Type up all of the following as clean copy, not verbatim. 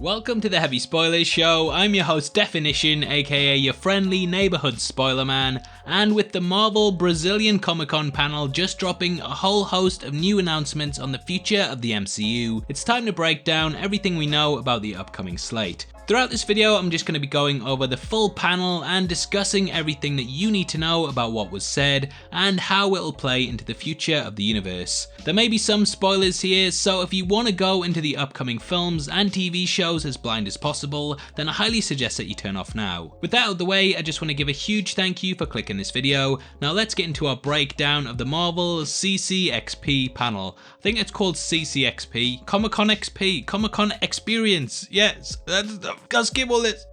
Welcome to the Heavy Spoilers Show. I'm your host Deffinition, aka your friendly neighbourhood spoiler man, and with the Marvel Brazilian Comic Con panel just dropping a whole host of new announcements on the future of the MCU, it's time to break down everything we know about the upcoming slate. Throughout this video, I'm just going to be going over the full panel and discussing everything that you need to know about what was said and how it'll play into the future of the universe. There may be some spoilers here, so if you want to go into the upcoming films and TV shows as blind as possible, then I highly suggest that you turn off now. With that out of the way, I just want to give a huge thank you for clicking this video. Now let's get into our breakdown of the Marvel CCXP panel. I think it's called CCXP, Comic Con XP, Comic Con Experience. Yes, gotta skip all this.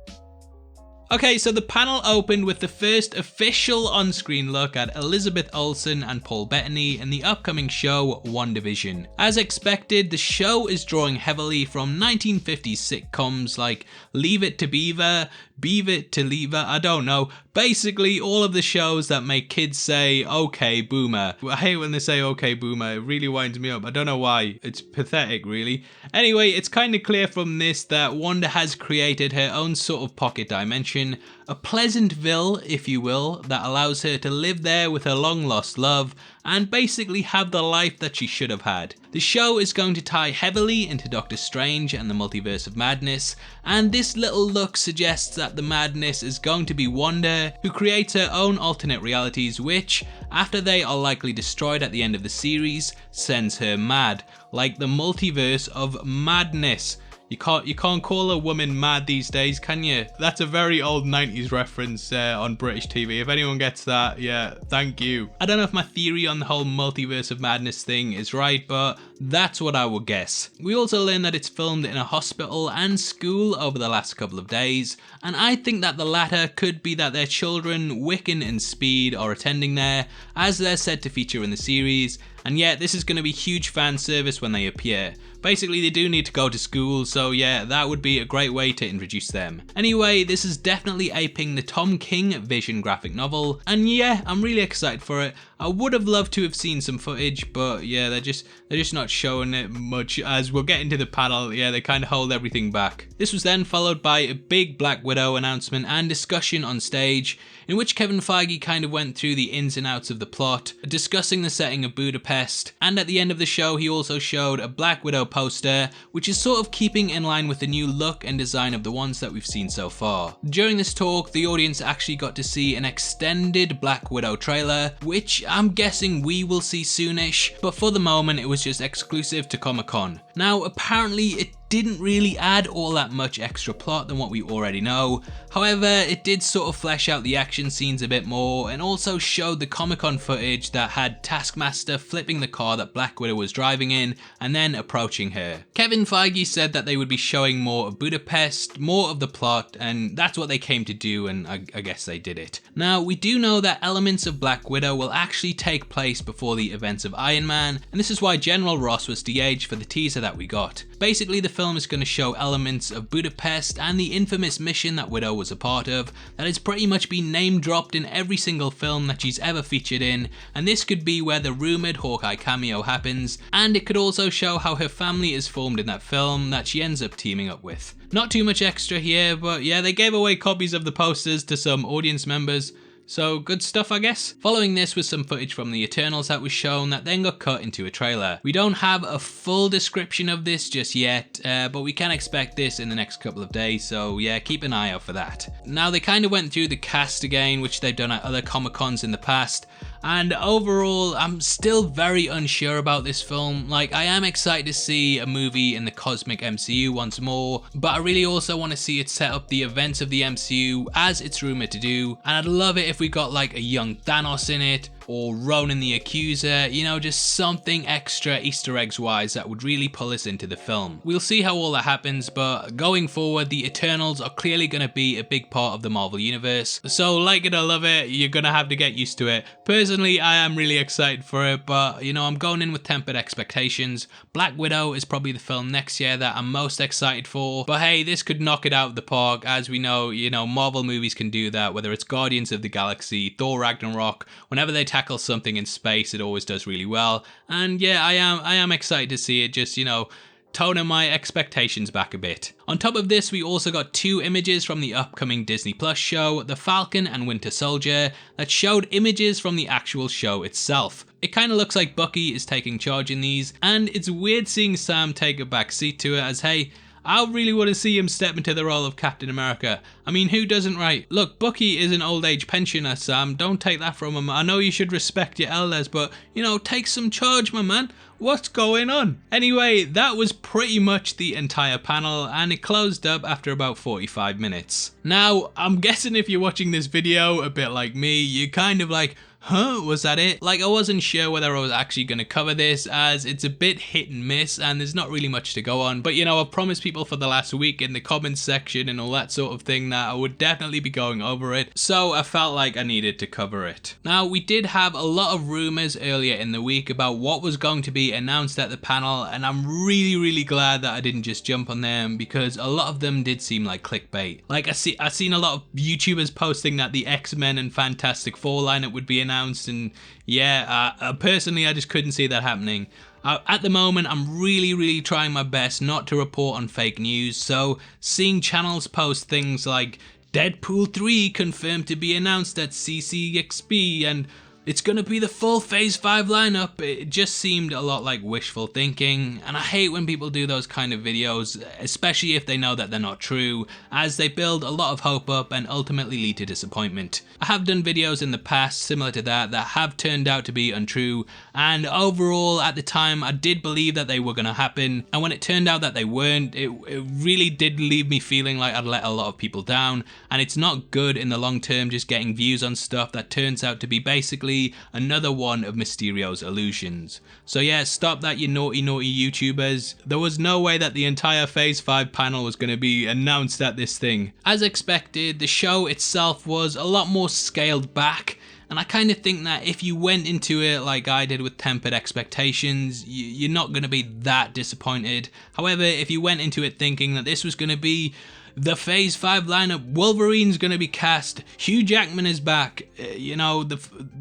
Okay, so the panel opened with the first official on-screen look at Elizabeth Olsen and Paul Bettany in the upcoming show WandaVision. As expected, the show is drawing heavily from 1950s sitcoms like Leave It to Beaver, Beaver It to Lever, I don't know. Basically, all of the shows that make kids say, okay, boomer. I hate when they say, okay, boomer. It really winds me up. I don't know why. It's pathetic, really. Anyway, it's kind of clear from this that Wanda has created her own sort of pocket dimension, a Pleasantville, if you will, that allows her to live there with her long-lost love and basically have the life that she should have had. The show is going to tie heavily into Doctor Strange and the Multiverse of Madness, and this little look suggests that the madness is going to be Wanda, who creates her own alternate realities which, after they are likely destroyed at the end of the series, sends her mad, like the Multiverse of Madness. You can't call a woman mad these days, can you? That's a very old 90s reference on British TV. If anyone gets that, yeah, thank you. I don't know if my theory on the whole Multiverse of Madness thing is right, but that's what I would guess. We also learn that it's filmed in a hospital and school over the last couple of days, and I think that the latter could be that their children, Wiccan and Speed, are attending there, as they're said to feature in the series, and yet this is going to be huge fan service when they appear. Basically, they do need to go to school, so yeah, that would be a great way to introduce them. Anyway, this is definitely aping the Tom King Vision graphic novel, and yeah, I'm really excited for it. I would have loved to have seen some footage, but yeah, they're just not showing it much. As we'll get into the panel, yeah, they kind of hold everything back. This was then followed by a big Black Widow announcement and discussion on stage, in which Kevin Feige kind of went through the ins and outs of the plot, discussing the setting of Budapest, and at the end of the show he also showed a Black Widow poster, which is sort of keeping in line with the new look and design of the ones that we've seen so far. During this talk, the audience actually got to see an extended Black Widow trailer, which I'm guessing we will see soonish, but for the moment it was just exclusive to Comic Con. Now apparently it didn't really add all that much extra plot than what we already know. However, it did sort of flesh out the action scenes a bit more and also showed the Comic-Con footage that had Taskmaster flipping the car that Black Widow was driving in and then approaching her. Kevin Feige said that they would be showing more of Budapest, more of the plot, and that's what they came to do, and I guess they did it. Now, we do know that elements of Black Widow will actually take place before the events of Iron Man, and this is why General Ross was de-aged for the teaser that we got. Basically, the film is going to show elements of Budapest and the infamous mission that Widow was a part of that has pretty much been name dropped in every single film that she's ever featured in, and this could be where the rumoured Hawkeye cameo happens, and it could also show how her family is formed in that film that she ends up teaming up with. Not too much extra here, but yeah, they gave away copies of the posters to some audience members. So good stuff, I guess. Following this was some footage from the Eternals that was shown that then got cut into a trailer. We don't have a full description of this just yet, but we can expect this in the next couple of days, so yeah, keep an eye out for that. Now they kind of went through the cast again, which they've done at other Comic-Cons in the past, and overall I'm still very unsure about this film. Like, I am excited to see a movie in the cosmic MCU once more, but I really also want to see it set up the events of the MCU as it's rumoured to do, and I'd love it if we got like a young Thanos in it, or Ronan the Accuser, you know, just something extra Easter eggs wise that would really pull us into the film. We'll see how all that happens, but going forward, the Eternals are clearly going to be a big part of the Marvel Universe, so like it or love it, you're going to have to get used to it. Personally, I am really excited for it, but you know, I'm going in with tempered expectations. Black Widow is probably the film next year that I'm most excited for, but hey, this could knock it out of the park. As we know, you know, Marvel movies can do that, whether it's Guardians of the Galaxy, Thor Ragnarok, whenever they tackle something in space, it always does really well. And yeah, I am excited to see it. Just, you know, toning my expectations back a bit. On top of this, we also got 2 images from the upcoming Disney Plus show, The Falcon and Winter Soldier, that showed images from the actual show itself. It kind of looks like Bucky is taking charge in these, and it's weird seeing Sam take a back seat to it, as hey, I really want to see him step into the role of Captain America. I mean, who doesn't, right? Look, Bucky is an old age pensioner, Sam. Don't take that from him. I know you should respect your elders, but, you know, take some charge, my man. What's going on? Anyway, that was pretty much the entire panel, and it closed up after about 45 minutes. Now, I'm guessing if you're watching this video a bit like me, you're kind of like, huh, was that it? Like, I wasn't sure whether I was actually going to cover this, as it's a bit hit and miss and there's not really much to go on. But you know, I've promised people for the last week in the comments section and all that sort of thing that I would definitely be going over it, so I felt like I needed to cover it. Now, we did have a lot of rumours earlier in the week about what was going to be announced at the panel, and I'm really glad that I didn't just jump on them, because a lot of them did seem like clickbait. Like, I seen a lot of YouTubers posting that the X-Men and Fantastic Four lineup would be announced, and yeah, personally I just couldn't see that happening. At the moment, I'm really trying my best not to report on fake news, so seeing channels post things like Deadpool 3 confirmed to be announced at CCXP and it's gonna be the full Phase 5 lineup, it just seemed a lot like wishful thinking, and I hate when people do those kind of videos, especially if they know that they're not true, as they build a lot of hope up and ultimately lead to disappointment. I have done videos in the past similar to that have turned out to be untrue, and overall at the time I did believe that they were gonna happen, and when it turned out that they weren't, it really did leave me feeling like I'd let a lot of people down, and it's not good in the long term just getting views on stuff that turns out to be basically another one of Mysterio's illusions. So yeah, stop that, you naughty YouTubers. There was no way that the entire Phase 5 panel was going to be announced at this thing. As expected, the show itself was a lot more scaled back, and I kind of think that if you went into it like I did with tempered expectations, you're not going to be that disappointed. However, if you went into it thinking that this was going to be the Phase 5 lineup, Wolverine's gonna be cast, Hugh Jackman is back, you know,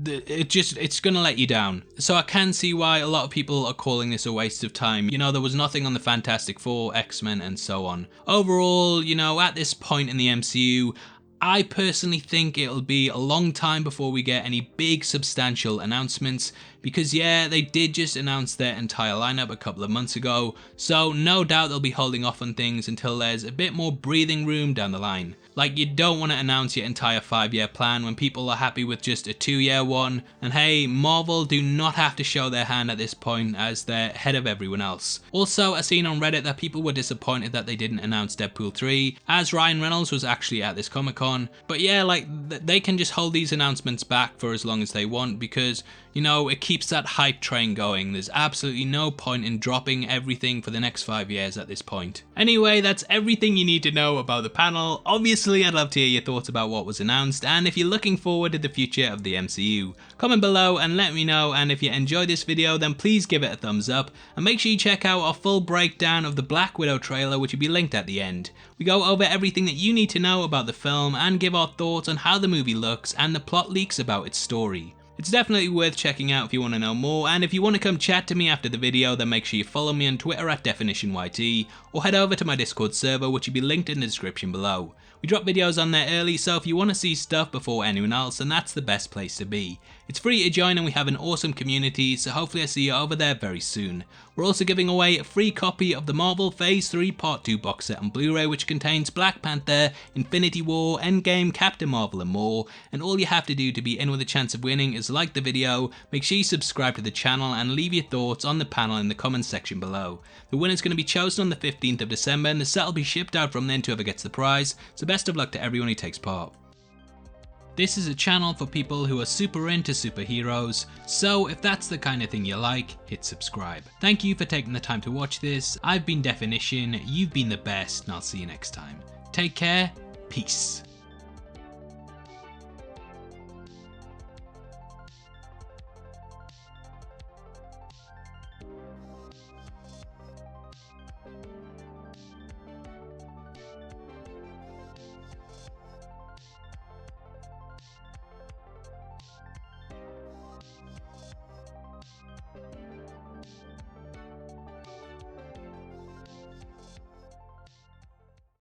it's gonna let you down. So I can see why a lot of people are calling this a waste of time. You know, there was nothing on the Fantastic Four, X-Men and so on. Overall, you know, at this point in the MCU, I personally think it'll be a long time before we get any big substantial announcements, because yeah, they did just announce their entire lineup a couple of months ago, so no doubt they'll be holding off on things until there's a bit more breathing room down the line. Like, you don't want to announce your entire 5-year plan when people are happy with just a 2-year one, and hey, Marvel do not have to show their hand at this point as they're ahead of everyone else. Also, I seen on Reddit that people were disappointed that they didn't announce Deadpool 3, as Ryan Reynolds was actually at this Comic-Con, but yeah, like, they can just hold these announcements back for as long as they want, because, you know, it keeps that hype train going. There's absolutely no point in dropping everything for the next 5 years at this point. Anyway, that's everything you need to know about the panel. Obviously, I'd love to hear your thoughts about what was announced, and if you're looking forward to the future of the MCU. Comment below and let me know, and if you enjoyed this video then please give it a thumbs up, and make sure you check out our full breakdown of the Black Widow trailer, which will be linked at the end. We go over everything that you need to know about the film and give our thoughts on how the movie looks and the plot leaks about its story. It's definitely worth checking out if you want to know more, and if you want to come chat to me after the video then make sure you follow me on Twitter at DeffinitionYT, or head over to my Discord server, which will be linked in the description below. We drop videos on there early, so if you want to see stuff before anyone else, then that's the best place to be. It's free to join and we have an awesome community, so hopefully I see you over there very soon. We're also giving away a free copy of the Marvel Phase 3 Part 2 box set on Blu-ray, which contains Black Panther, Infinity War, Endgame, Captain Marvel and more, and all you have to do to be in with a chance of winning is like the video, make sure you subscribe to the channel and leave your thoughts on the panel in the comments section below. The winner's going to be chosen on the 15th of December and the set will be shipped out from then to whoever gets the prize, so best of luck to everyone who takes part. This is a channel for people who are super into superheroes, so if that's the kind of thing you like, hit subscribe. Thank you for taking the time to watch this. I've been Deffinition, you've been the best, and I'll see you next time. Take care, peace.